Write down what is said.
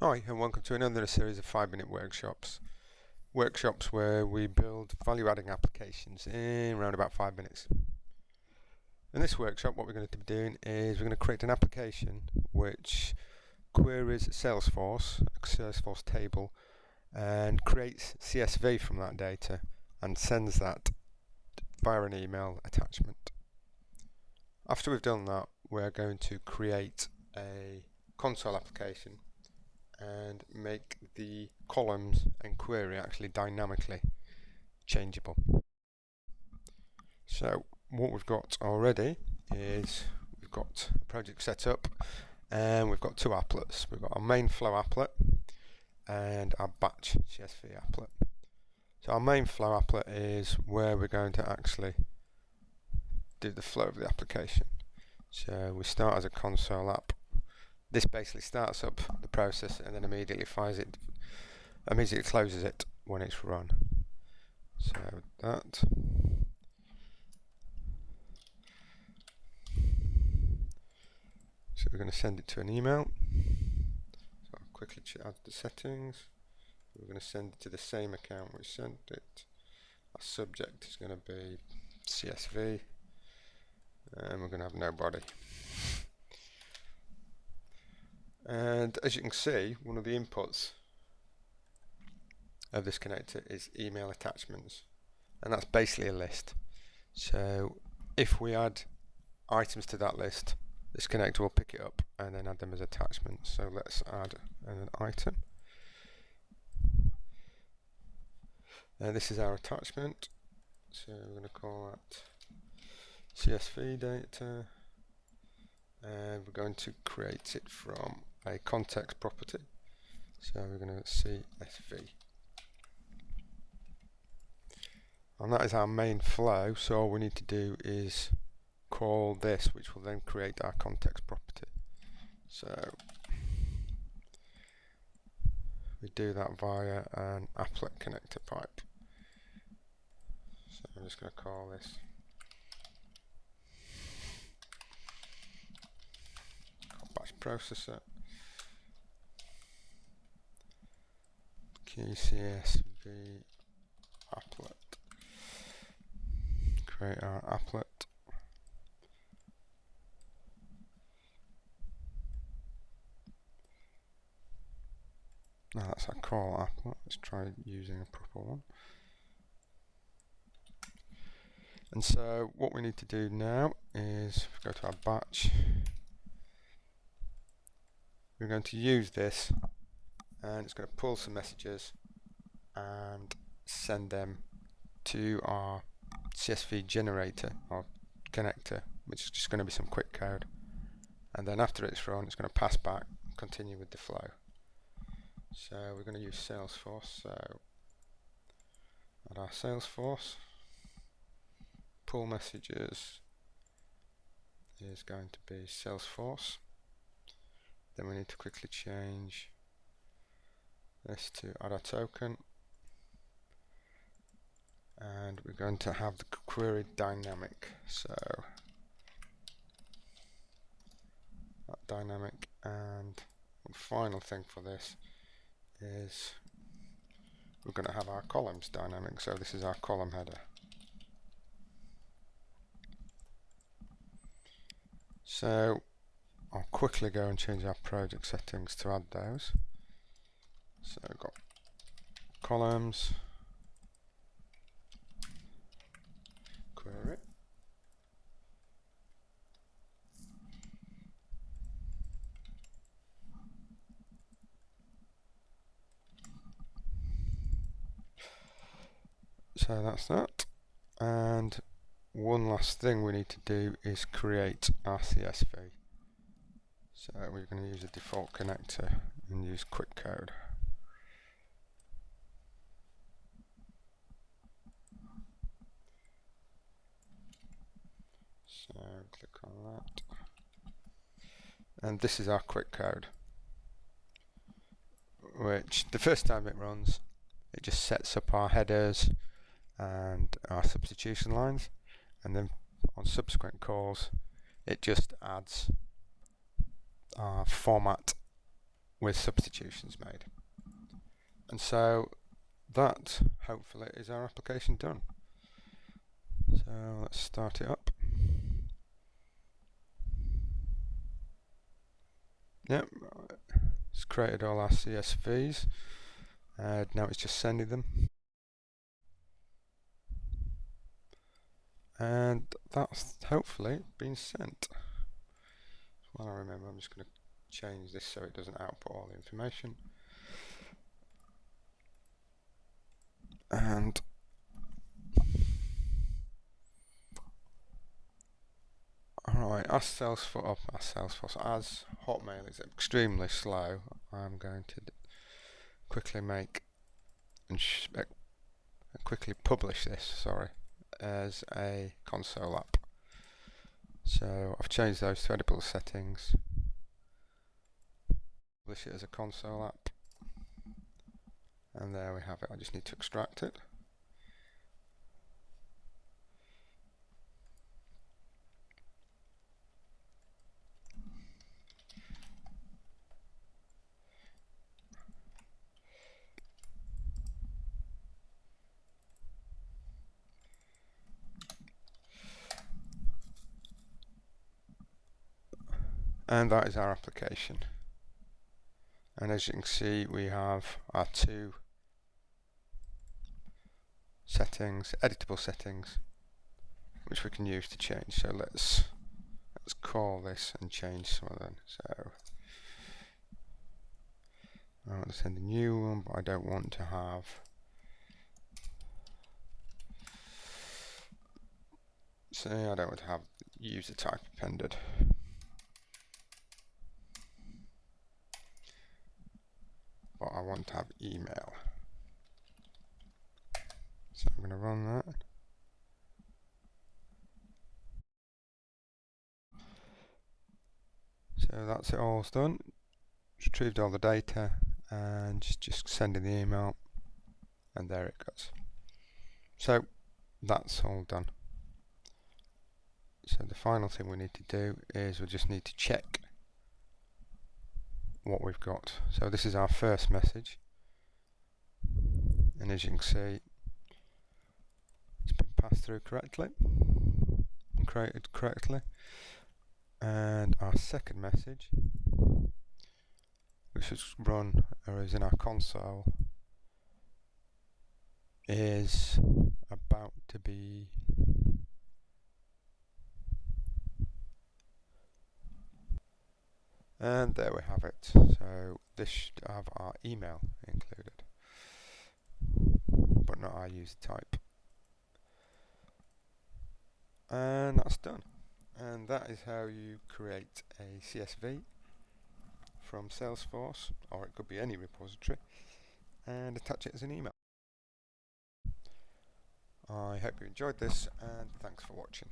Hi, and welcome to another series of 5-minute workshops. Workshops where we build value-adding applications in around about 5 minutes. In this workshop, what we're going to be doing is we're going to create an application which queries Salesforce, a Salesforce table, and creates CSV from that data and sends that via an email attachment. After we've done that, we're going to create a console application and make the columns and query actually dynamically changeable. So what we've got already is we've got a project set up and we've got two applets. We've got our main flow applet and our batch CSV applet. So our main flow applet is where we're going to actually do the flow of the application. So we start as a console app. This basically starts up the process and then immediately closes it when it's run. So that. So we're going to send it to an email. So I'll quickly add the settings. We're going to send it to the same account we sent it. Our subject is going to be CSV, and we're going to have no body. And as you can see, one of the inputs of this connector is email attachments, and that's basically a list. So if we add items to that list, this connector will pick it up and then add them as attachments. So let's add an item. And this is our attachment. So we're going to call that CSV data, and we're going to create it from a context property. So we're going to CSV. And that is our main flow, so all we need to do is call this, which will then create our context property. So we do that via an applet connector pipe. So I'm just going to call this batch processor CSV applet. Create our applet. Now that's our call applet. Let's try using a proper one. And so what we need to do now is go to our batch. We're going to use this, and it's going to pull some messages and send them to our CSV generator or connector, which is just going to be some quick code. And then after it's run, it's going to pass back and continue with the flow. So we're going to use Salesforce. So add our Salesforce. Pull messages is going to be Salesforce. Then we need to quickly change this to add a token, and we're going to have the query dynamic. So that dynamic, and the final thing for this is we're going to have our columns dynamic. So this is our column header. So I'll quickly go and change our project settings to add those. So I've got columns, query, so that's that. And one last thing we need to do is create our CSV. So we're going to use a default connector and use quick code. So click on that. And this is our quick code, which the first time it runs, it just sets up our headers and our substitution lines, and then on subsequent calls it just adds our format with substitutions made. And so that hopefully is our application done. So let's start it up. Yep, it's created all our CSVs, and now it's just sending them. And that's hopefully been sent. Well, I remember, I'm just going to change this so it doesn't output all the information. And alright, as Hotmail is extremely slow, I'm going to quickly make and quickly publish this, as a console app. So I've changed those to editable settings, publish it as a console app, and there we have it. I just need to extract it. And that is our application. And as you can see, we have our two settings, editable settings, which we can use to change. So let's call this and change some of them. So I want to send a new one, but I don't want to have I don't want to have user type appended. But I want to have email. So I'm going to run that. So that's it, all done. Retrieved all the data and just sending the email, and there it goes. So that's all done. So the final thing we need to do is we just need to check what we've got. So this is our first message, and as you can see, it's been passed through correctly and created correctly. And our second message, which is run or is in our console, is about to be and there we have it. So this should have our email included, but not our user type. And that's done. And that is how you create a CSV from Salesforce, or it could be any repository, and attach it as an email. I hope you enjoyed this, and thanks for watching.